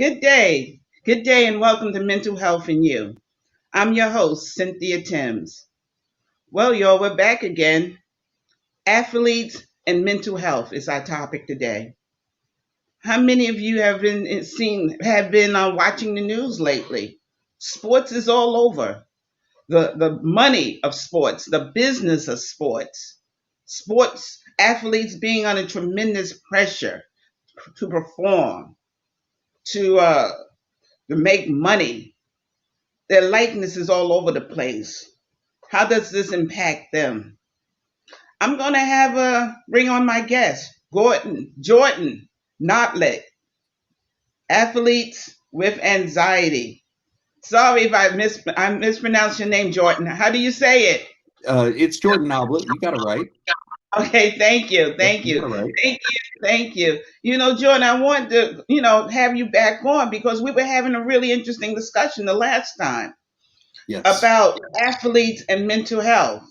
Good day. Good day, and welcome to Mental Health and You. I'm your host, Cynthia Timms. Well, y'all, we're back again. Athletes and mental health is our topic today. How many of you have been watching the news lately? Sports is all over. The money of sports, the business of sports athletes being under tremendous pressure to perform, to uh, to make money. Their likeness is all over the place. How does this impact them? I'm going to have bring on my guest, Jordan Noblitt, athletes with anxiety. Sorry if I mispronounced your name, Jordan. How do you say it? It's Jordan Noblitt. You got it right. Okay, thank you, Yep, thank you you, got it right. thank you, thank you. Jordan, I wanted to, have you back on because we were having a really interesting discussion the last time Yes, about athletes and mental health.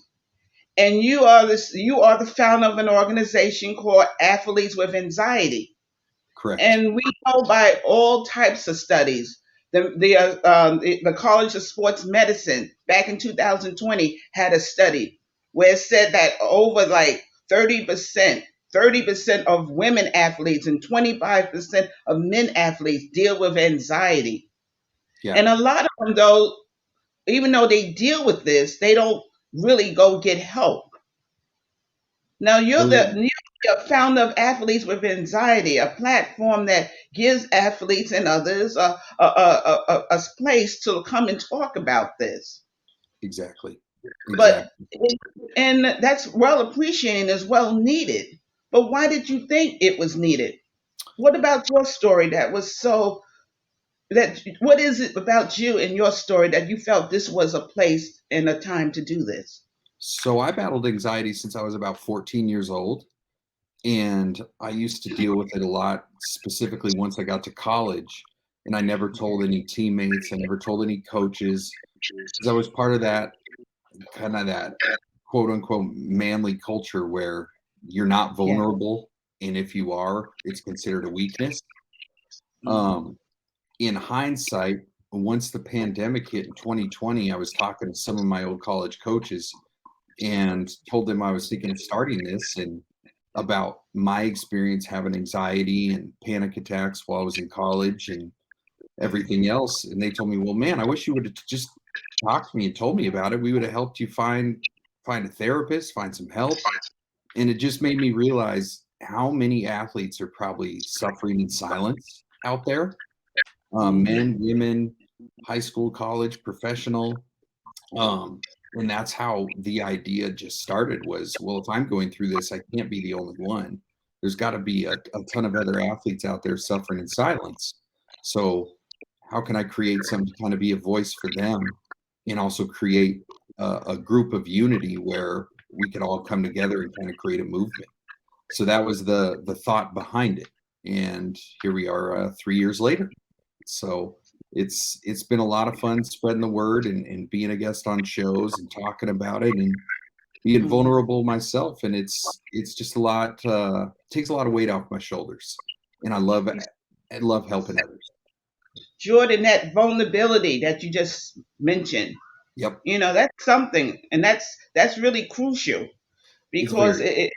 And you are the founder of an organization called Athletes with Anxiety. correct. And we know by all types of studies, the College of Sports Medicine back in 2020 had a study where it said that over like 30% of women athletes and 25% of men athletes deal with anxiety. Yeah. And a lot of them, though, even though they deal with this, they don't really go get help. Now So, you're the founder of Athletes with Anxiety, a platform that gives athletes and others a place to come and talk about this. exactly. But Exactly. and that's well appreciated and is well needed. But why did you think it was needed? What about your story that was so that what is it about you and your story that you felt this was a place and a time to do this? So I battled anxiety since I was about 14 years old, and I used to deal with it a lot, specifically once I got to college. And I never told any teammates, I never told any coaches, because I was part of that kind of that quote unquote manly culture where you're not Yeah. vulnerable, and if you are, it's considered a weakness. Hmm. Um, in hindsight, once the pandemic hit in 2020, I was talking to some of my old college coaches and told them I was thinking of starting this and about my experience having anxiety and panic attacks while I was in college and everything else. And they told me, well, man, I wish you would have just talked to me and told me about it. We would have helped you find a therapist, find some help. And it just made me realize how many athletes are probably suffering in silence out there, Hmm. men, women, high school, college, professional. And that's how the idea just started was, well, if I'm going through this, I can't be the only one. There's got to be a ton of other athletes out there suffering in silence. So how can I create some to kind of be a voice for them and also create a group of unity where we could all come together and kind of create a movement? So that was the thought behind it. And here we are 3 years later. So it's been a lot of fun spreading the word and being a guest on shows and talking about it and being Hmm. vulnerable myself. And it's just a lot takes a lot of weight off my shoulders. And I love helping others. Jordan, that vulnerability that you just mentioned, Yep. that's something, and that's really crucial It's because very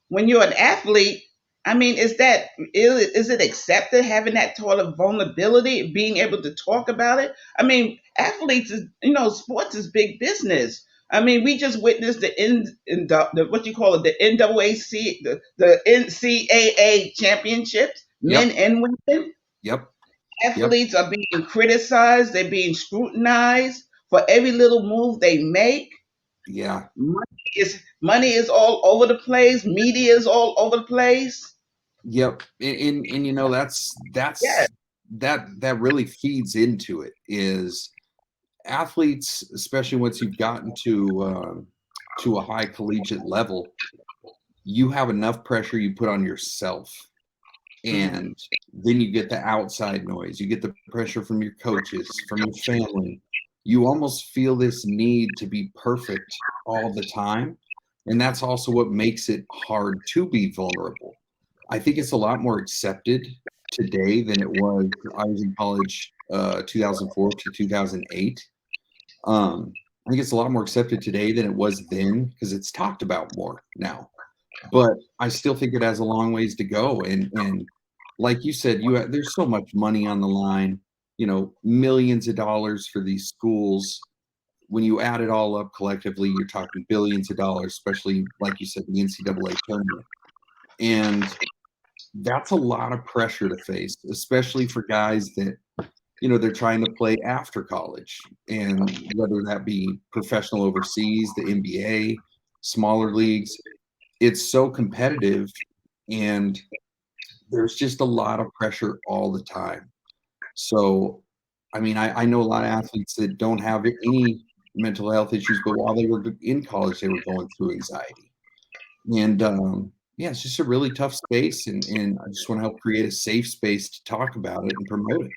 when you're an athlete, I mean, is it accepted having that sort of vulnerability, being able to talk about it? I mean, athletes, sports is big business. I mean, we just witnessed the what you call it, the NAAC, the NCAA championships, men yep, and women. yep, yep. Athletes are being criticized, they're being scrutinized for every little move they make. Yeah. Money is all over the place, media is all over the place. Yep. And you know Yeah. that really feeds into it is athletes, especially once you've gotten to a high collegiate level, you have enough pressure you put on yourself, Hmm. and then you get the outside noise, you get the pressure from your coaches, from your family. You almost feel this need to be perfect all the time, and that's also what makes it hard to be vulnerable. I think it's a lot more accepted today than it was. I was in college 2004 to 2008. I think it's a lot more accepted today than it was then because it's talked about more now. But I still think it has a long ways to go. And like you said, there's so much money on the line, millions of dollars for these schools. When you add it all up collectively, you're talking billions of dollars, especially like you said, the NCAA tournament. And that's a lot of pressure to face, especially for guys that, they're trying to play after college, and whether that be professional overseas, the NBA, smaller leagues, it's so competitive, and there's just a lot of pressure all the time. So, I mean, I know a lot of athletes that don't have any mental health issues, but while they were in college, they were going through anxiety. And yeah, it's just a really tough space, and I just want to help create a safe space to talk about it and promote it.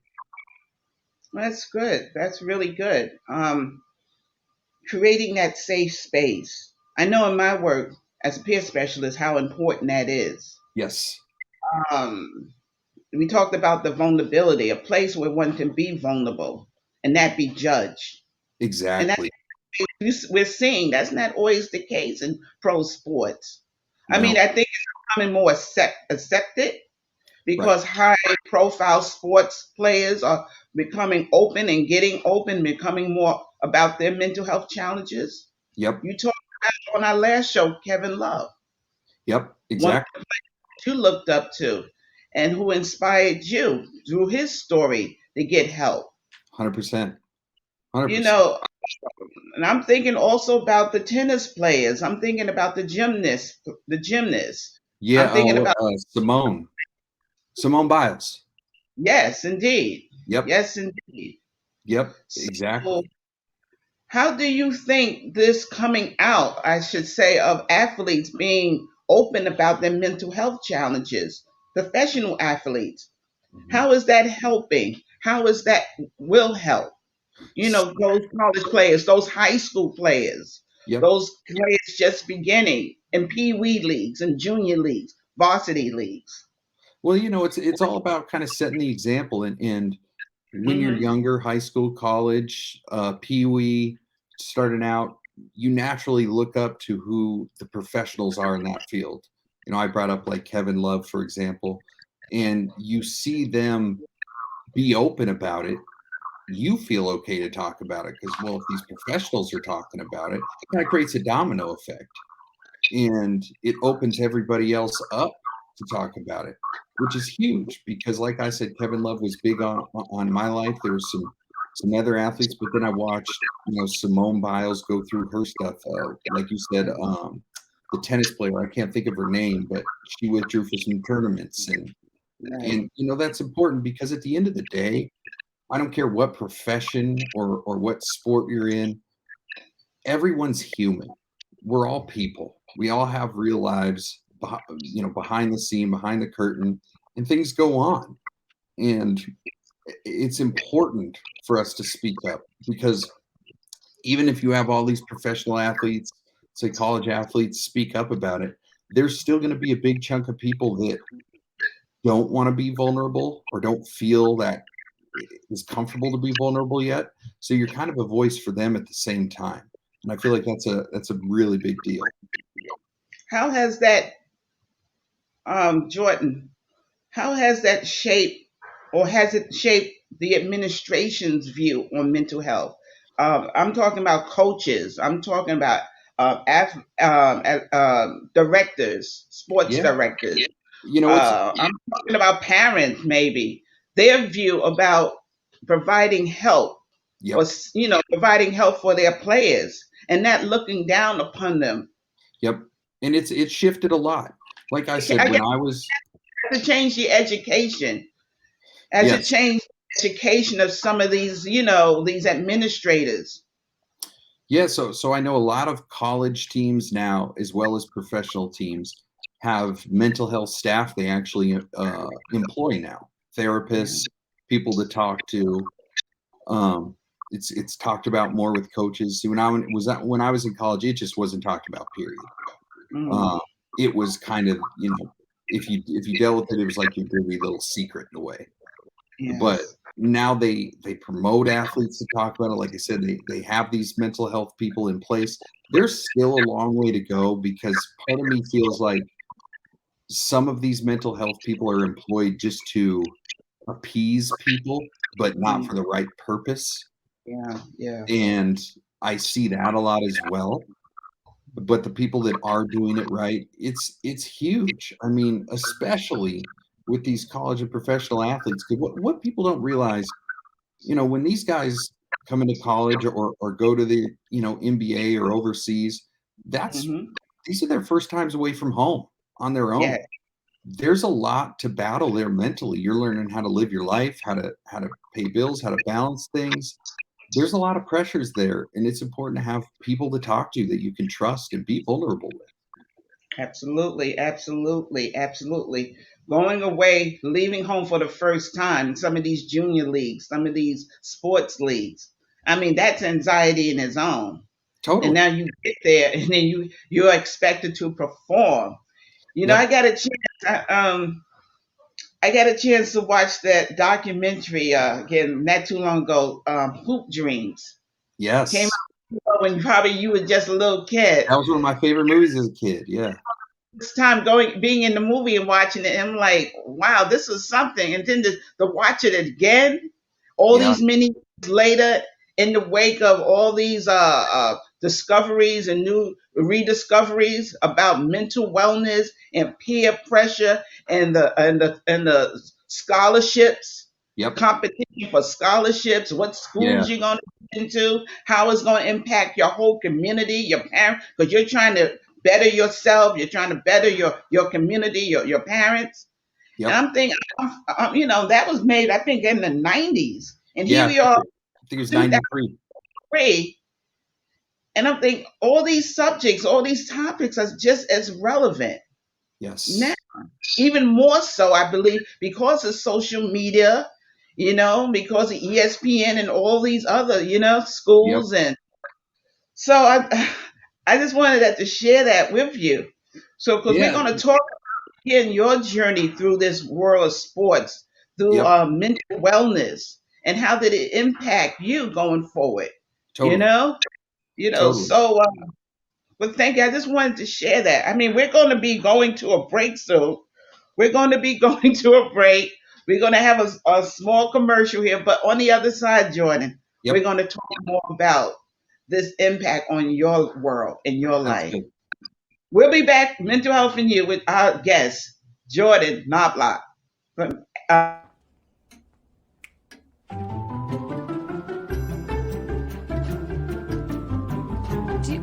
That's good. That's really good. Creating that safe space. I know in my work as a peer specialist how important that is. Yes, Um, we talked about the vulnerability, a place where one can be vulnerable and not be judged. And that's exactly. we're seeing that's not always the case in pro sports. I mean, No, I think it's becoming more accepted right. because high profile sports players are becoming open and getting open, becoming more about their mental health challenges. Yep, You talked about on our last show, Kevin Love, yep, one exactly. that you looked up to and who inspired you through his story to get help. 100%. You 100%. know, and I'm thinking also about the tennis players. I'm thinking about the gymnasts. I'm Yeah, thinking about Simone Biles. yes, indeed. Yep, Yes, indeed. yep, So exactly. how do you think this coming out, I should say, of athletes being open about their mental health challenges, professional athletes, Mhm. how is that helping? How is that will help? Those college players, those high school players, Yep. those players just beginning in pee wee leagues and junior leagues, varsity leagues. Well, it's all about kind of setting the example, and when you're Hmm. younger, high school, college, pee-wee, starting out, you naturally look up to who the professionals are in that field. I brought up like Kevin Love, for example, and you see them be open about it. You feel okay to talk about it because, well, if these professionals are talking about it, it kind of creates a domino effect, and it opens everybody else up to talk about it, which is huge because, like I said, Kevin Love was big on my life. There was some other athletes, but then I watched Simone Biles go through her stuff. Like you said, the tennis player, I can't think of her name, but she withdrew for some tournaments, and Right. and that's important because at the end of the day, I don't care what profession or what sport you're in, everyone's human. We're all people. We all have real lives, behind the scene, behind the curtain, and things go on. And it's important for us to speak up because even if you have all these professional athletes, say college athletes, speak up about it, there's still going to be a big chunk of people that don't want to be vulnerable or don't feel that it is comfortable to be vulnerable yet. So you're kind of a voice for them at the same time. And I feel like that's a really big deal. How has that, Jordan? How has that shaped, or has it shaped the administration's view on mental health? I'm talking about coaches. I'm talking about directors, sports Yeah. directors. It's I'm talking about parents, maybe their view about providing help or Yep. providing help for their players and not looking down upon them. Yep. And it's shifted a lot. Like I said, I when guess I was it has to change the education. Has it yes. changed the education of some of these administrators? Yeah, so I know a lot of college teams now, as well as professional teams, have mental health staff they actually employ now. Therapists, people to talk to. Um, it's talked about more with coaches. See, when I was in college, it just wasn't talked about. Period. Mm, Uh, it was kind of if you dealt with it, it was like your dirty little secret in a way. But Yes. now they promote athletes to talk about it. Like I said, they have these mental health people in place. There's still a long way to go, because part of me feels like some of these mental health people are employed just to appease people, but not Mm, for the right purpose. yeah. Yeah. And I see that a lot as well. But the people that are doing it right, it's huge. I mean, especially with these college and professional athletes, because what people don't realize, when these guys come into college or go to the, NBA or overseas, that's Hmm. these are their first times away from home on their Yeah. own. There's a lot to battle there mentally. You're learning how to live your life, how to pay bills, how to balance things. There's a lot of pressures there, and it's important to have people to talk to that you can trust and be vulnerable with. Absolutely, absolutely, absolutely. Going away, leaving home for the first time, some of these junior leagues, some of these sports leagues. I mean, that's anxiety in its own. And Totally. now you get there, and then you're expected to perform. Yep. I got a chance. I got a chance to watch that documentary again not too long ago. Hoop Dreams came Yes. out when probably you were just a little kid. That was one of my favorite movies as a kid. Yeah. This time being in the movie and watching it, I'm like, wow, this was something. And then to watch it again, all Yeah. these many years later, in the wake of all these discoveries and new rediscoveries about mental wellness and peer pressure and the scholarships, Yep. competition for scholarships, what Yeah. schools you're going to get into, how it's going to impact your whole community, your parents, because you're trying to better yourself, you're trying to better your community, your parents. And Yep. I'm thinking, that was made, I think, in the 90s. And Yeah. here we are, I think it was 93. 2003. And I'm thinking, all these subjects, all these topics are just as relevant now, Yes. even more so, I believe, because of social media, because of ESPN and all these other, Yep. schools. And so I just wanted to share that with you. So, because we're Yeah. going to talk in your journey through this world of sports, through Yep. mental wellness, and how did it impact you going forward? You Totally. know, Totally. So, but thank you. I just wanted to share that. I mean, we're going to be going to a break soon. We're going to be going to a break. We're going to have a small commercial here, but on the other side, Jordan, we're Yep. going to talk more about this impact on your world and your Sounds life. good. We'll be back, Mental Health and You, with our guest, Jordan Noblitt. From, Do you,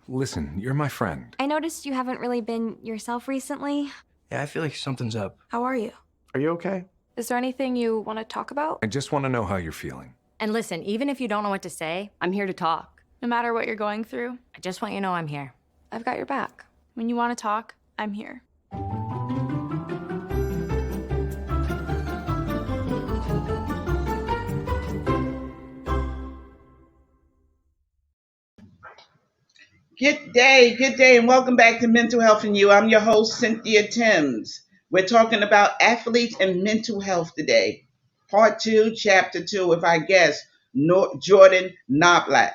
Listen, you're my friend. I noticed you haven't really been yourself recently. Yeah, I feel like something's up. How are you? Are you okay? Is there anything you want to talk about? I just want to know how you're feeling. And listen, even if you don't know what to say, I'm here to talk. No matter what you're going through, I just want you to know I'm here. I've got your back. when you want to talk, I'm here. good day, and welcome back to Mental Health and You. I'm your host, Cynthia Timms. We're talking about athletes and mental health today. Part 2, Chapter 2, with our guest, Jordan Noblitt.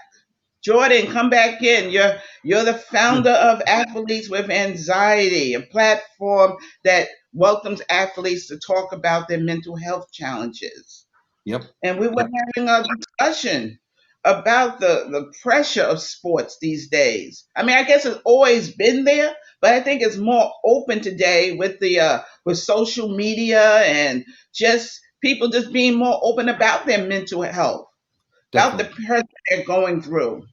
Jordan, come back in. You're the founder of Athletes with Anxiety, a platform that welcomes athletes to talk about their mental health challenges. Yep. And we were Yep. having a discussion about the pressure of sports these days. I mean, I guess it's always been there, but I think it's more open today with the with social media and just people just being more open about their mental health, about the Definitely. pressure they're going through.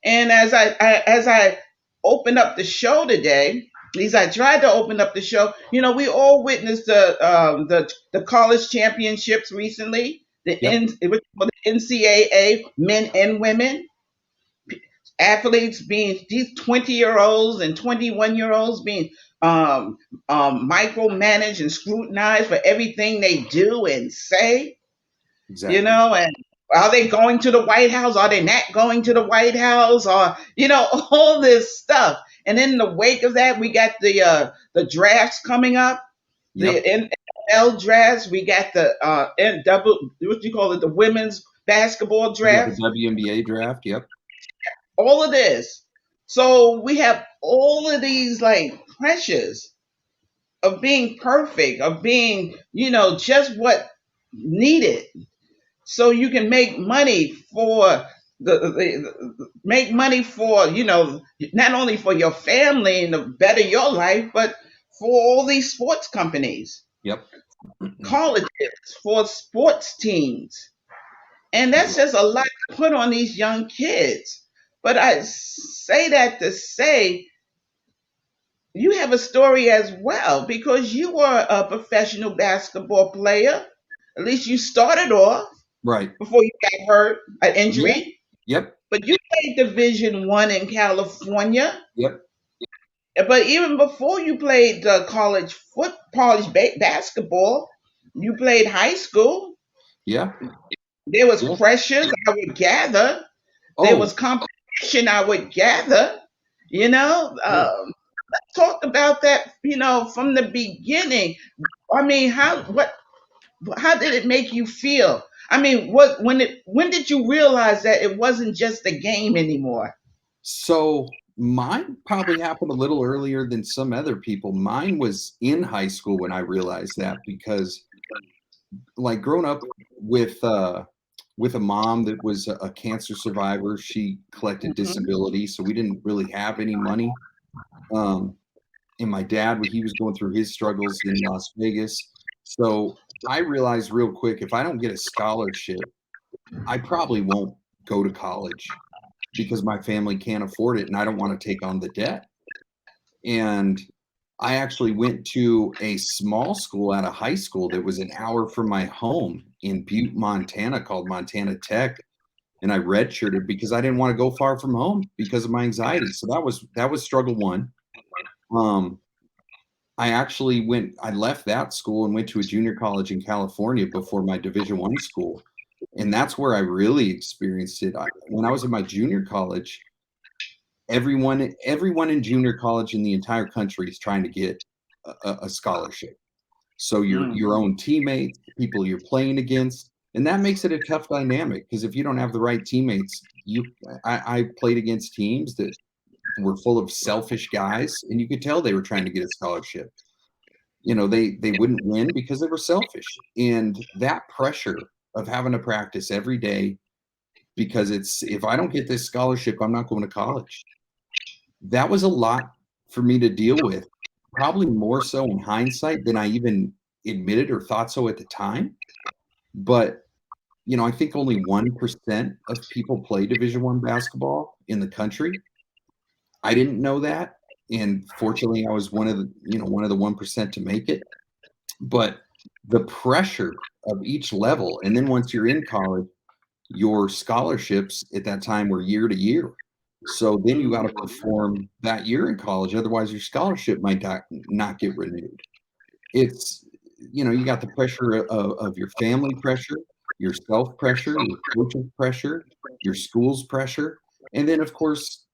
And as I opened up the show today, at least I tried to open up the show. We all witnessed the college championships recently, Yep. It was called the NCAA, men and women. Athletes being these 20-year-olds and 21-year-olds being um, micromanaged and scrutinized for everything they do and say, Exactly. and are they going to the White House? Are they not going to the White House? Or, all this stuff. And in the wake of that, we got the drafts coming up, Yep. the NFL drafts. We got the what do you call it, the women's basketball Yeah, draft. the WNBA draft. Yep. All of this. So we have all of these like pressures of being perfect, of being, just what needed. So you can make money for make money for, not only for your family and to better your life, but for all these sports companies, Yep. colleges, for sports teams. And that's just a lot to put on these young kids. But I say that to say you have a story as well because you were a professional basketball player. At least you started off Right. before you got hurt, an Yeah. injury. Yep. But you played Division 1 in California. Yep. But even before you played basketball, you played high school. Yeah. There was Yeah. pressures, I would gather. There was Oh, competition, I would gather. You know, yeah. let's talk about that. From the beginning. I mean, how did it make you feel? I mean, when did you realize that it wasn't just a game anymore? So mine probably happened a little earlier than some other people. Mine was in high school when I realized that because like growing up with a mom that was a cancer survivor, she collected Mhm. disability, so we didn't really have any money. Um, and my dad, when he was going through his struggles in Las Vegas, so I realized real quick if I don't get a scholarship, I probably won't go to college because my family can't afford it and I don't want to take on the debt. And I actually went to a small school at a high school that was an hour from my home in Butte, Montana, called Montana Tech. And I redshirted because I didn't want to go far from home because of my anxiety. So that was struggle one. Um, I left that school and went to a junior college in California before my Division 1 school. And that's where I really experienced it. When I was in my junior college, everyone in junior college in the entire country is trying to get a scholarship. So your Mhm. own teammates, people you're playing against, and that makes it a tough dynamic because if you don't have the right teammates, I played against teams that were full of selfish guys, and you could tell they were trying to get a scholarship. They wouldn't win because they were selfish, and that pressure of having to practice every day because it's if I don't get this scholarship, I'm not going to college. That was a lot for me to deal with, probably more so in hindsight than I even admitted or thought so at the time. But, I think only 1% of people play Division 1 basketball in the country. I didn't know that. And fortunately, I was one of the 1% to make it. But the pressure of each level, and then once you're in college, your scholarships at that time were year to year. So then you got to perform that year in college. Otherwise, your scholarship might not get renewed. It's, you got the pressure of your family pressure, your self pressure, your coach's pressure, your school's pressure. And then, of course,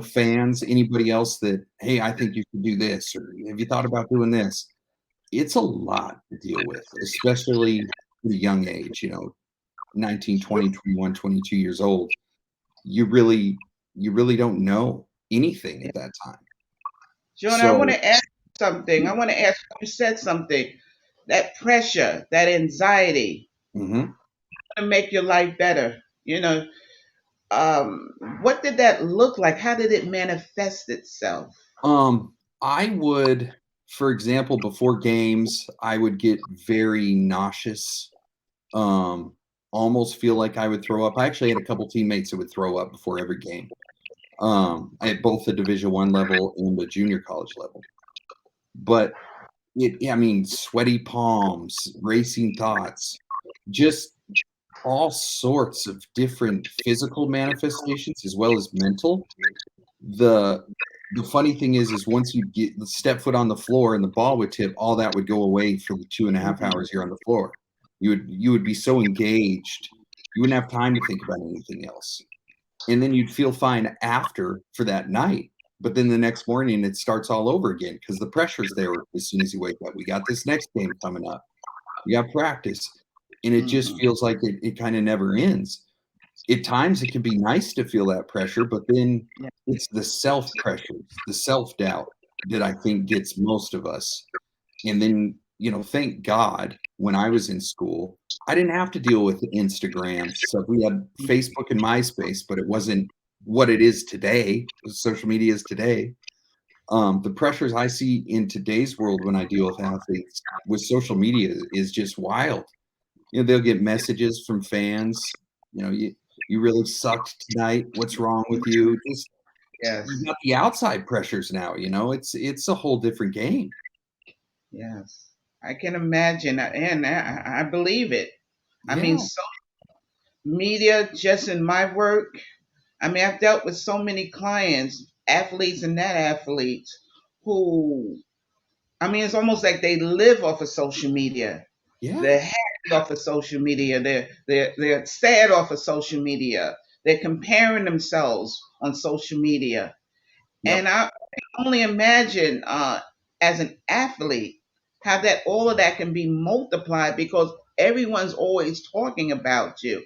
fans, anybody else that, hey, I think you should do this, or have you thought about doing this? It's a lot to deal with, especially at a young age, 19, 20, 21, 22 years old. You really don't know anything at that time. Jonah, I want So to ask you something. I want to ask you said something. That pressure, that anxiety mhm. to make your life better. What did that look like? How did it manifest itself? I would, for example, before games, I would get very nauseous, um, almost feel like I would throw up. I actually had a couple teammates that would throw up before every game, at both the Division 1 level and the junior college level. But I mean, sweaty palms, racing thoughts, just all sorts of different physical manifestations as well as mental. The the funny thing is once you step foot on the floor and the ball would tip, all that would go away for the 2.5 hours you're on the floor. You would be so engaged, you wouldn't have time to think about anything else. And then you'd feel fine after for that night. But then the next morning it starts all over again because the pressure's there as soon as you wake up. We got this next game coming up. We got practice. And it just feels like it kind of never ends. At times it can be nice to feel that pressure, but then it's the self pressure, the self doubt that I think gets most of us. And then, thank God when I was in school, I didn't have to deal with Instagram stuff. We had Facebook and MySpace, but it wasn't what it is today. Social media is today. The pressures I see in today's world when I deal with athletes with social media is just wild. They'll get messages from fans, you really sucked tonight. What's wrong with you? Just Yes. you got the outside pressures now, it's a whole different game. Yes. I can imagine, and I believe it. I mean, Yeah. social media, just in my work, I mean, I've dealt with so many clients, athletes and not athletes, who, I mean, it's almost like they live off of social media. Yeah. They're happy off of social media. They're sad off of social media. They're comparing themselves on social media. Yep. And I can only imagine as an athlete how that all of that can be multiplied because everyone's always talking about you.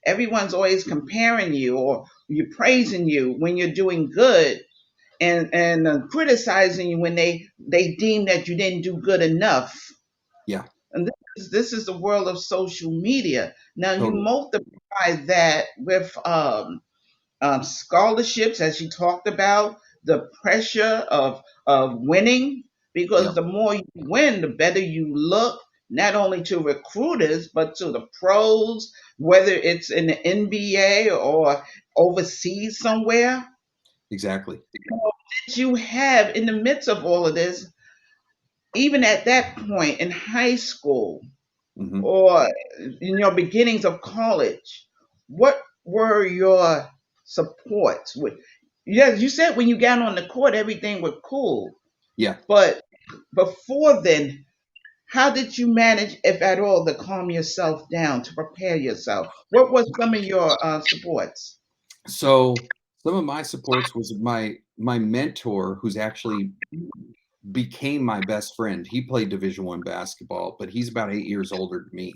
Everyone's always comparing you or you're praising you when you're doing good and criticizing you when they deem that you didn't do good enough. Yeah. And this is the world of social media. Now you Totally. multiply that with scholarships, as you talked about, the pressure of winning, because Yep. the more you win, the better you look, not only to recruiters, but to the pros, whether it's in the NBA or overseas somewhere. Exactly. That you have in the midst of all of this, even at that point in high school Hmm. or in your beginnings of college, what were your supports? Yes, you said when you got on the court, everything was cool. Yeah. But before then, how did you manage, if at all, to calm yourself down, to prepare yourself? What was some of your supports? So some of my supports was my mentor, who's actually became my best friend. He played Division I basketball, but he's about 8 years older than me.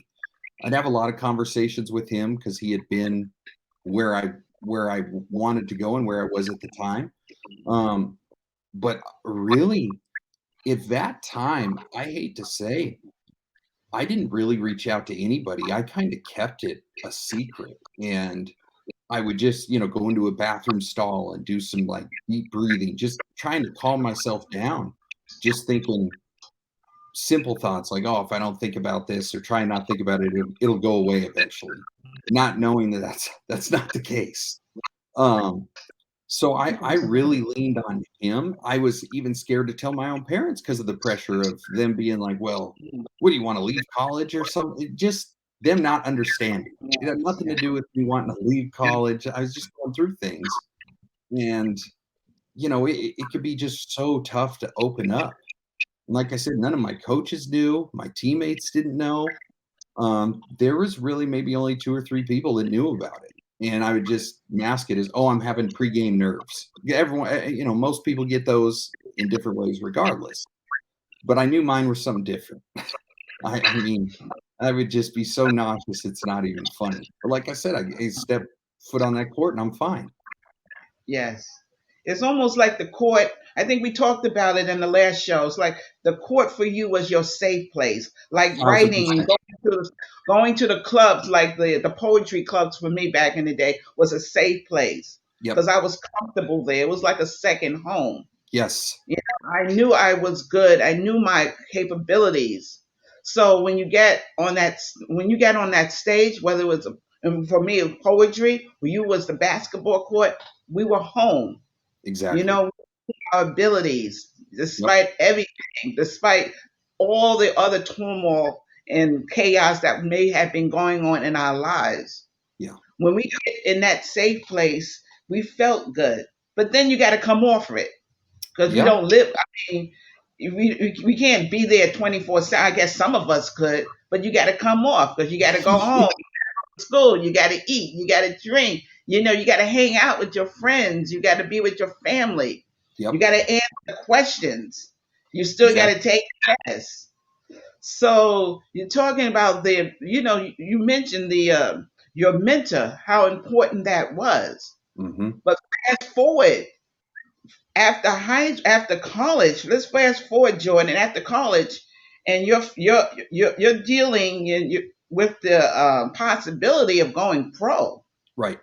I'd have a lot of conversations with him because he had been where I wanted to go and where I was at the time. But really, at that time, I hate to say, I didn't really reach out to anybody. I kind of kept it a secret, and I would just, go into a bathroom stall and do some like deep breathing, just trying to calm myself down, just thinking simple thoughts like, oh, if I don't think about this or try not think about it, it'll go away eventually. Not knowing that that's not the case. So I really leaned on him. I was even scared to tell my own parents because of the pressure of them being like, well, what do you want to leave college or something? Just them not understanding. It had nothing to do with me wanting to leave college. I was just going through things. And, it could be just so tough to open up. And like I said, none of my coaches knew. My teammates didn't know. There was really maybe only 2 or 3 people that knew about it. And I would just mask it as, oh, I'm having pregame nerves. Yeah, everyone, most people get those in different ways regardless. But I knew mine were something different. I mean, I would just be so nauseous, it's not even funny. But like I said, I step foot on that court and I'm fine. Yes. It's almost like the court. I think we talked about it in the last show. It's like the court for you was your safe place. Like writing and 1,000%. going to the clubs, like the poetry clubs for me back in the day was a safe place Yep. because I was comfortable there. It was like a second home. Yes. I knew I was good. I knew my capabilities. So when you get on that stage, whether it was and for me it was poetry, for you was the basketball court, we were home. Exactly. Our abilities, despite everything, despite all the other turmoil and chaos that may have been going on in our lives. Yeah. When we get in that safe place, we felt good. But then you got to come off of it because we Yeah. don't live. I mean, we can't be there 24/7. I guess some of us could, but you got to come off because you got to go home, school, you got to eat, you got to drink, you got to hang out with your friends, you got to be with your family, Yep. you got to answer questions, you still got to take tests. So you're talking about you mentioned your mentor, how important that was. Hmm. But fast forward after college, let's fast forward, Jordan, after college, and you're dealing with the possibility of going pro, Right.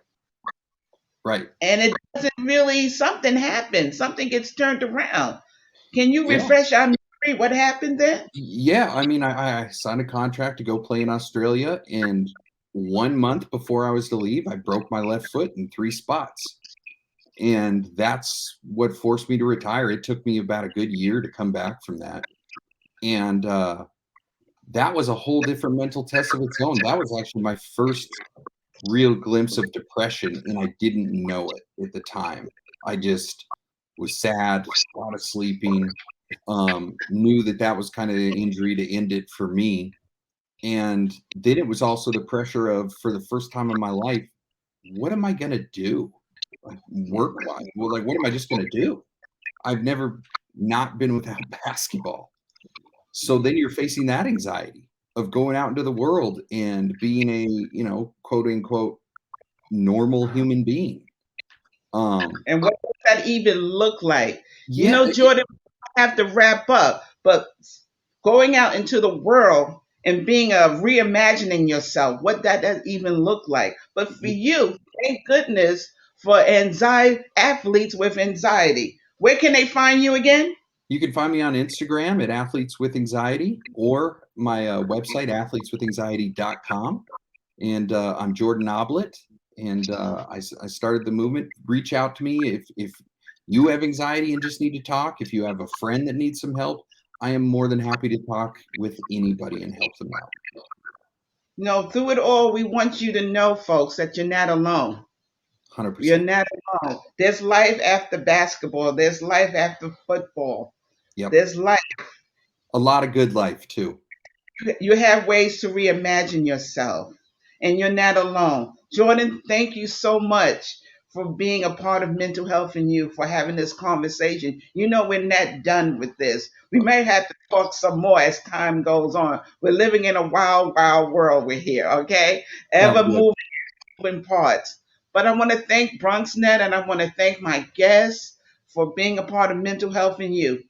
Right. and it doesn't really. Something happens. Something gets turned around. Can you Yeah. refresh our memory? What happened then? Yeah. I mean, I signed a contract to go play in Australia, and 1 month before I was to leave, I broke my left foot in 3 spots. And that's what forced me to retire. It took me about a good year to come back from that. And that was a whole different mental test of its own. That was actually my first real glimpse of depression, and I didn't know it at the time. I just was sad, a lot of sleeping, knew that was kind of the injury to end it for me. And then it was also the pressure of, for the first time in my life, what am I going to do? Like, work-wise? Well, like, what am I just going to do? I've never not been without basketball. So then you're facing that anxiety of going out into the world and being a, quote unquote, normal human being. And what does that even look like? Yeah, Jordan, we have to wrap up, but going out into the world and being reimagining yourself, what that even look like. But for you, thank goodness for anxiety athletes with anxiety. Where can they find you again? you can find me on Instagram at Athletes with Anxiety, or my website, athleteswithanxiety.com. And I'm Jordan Noblitt, and I started the movement. Reach out to me if you have anxiety and just need to talk. If you have a friend that needs some help, I am more than happy to talk with anybody and help them out. Through it all, we want you to know, folks, that you're not alone. 100%. You're not alone. There's life after basketball. There's life after football. Yep. There's life. A lot of good life, too. You have ways to reimagine yourself, and you're not alone. Jordan, thank you so much for being a part of Mental Health and You, for having this conversation. We're not done with this. We may have to talk some more as time goes on. We're living in a wild, wild world. We're here, okay? Ever moving parts. But I want to thank Bronxnet, and I want to thank my guests for being a part of Mental Health and You.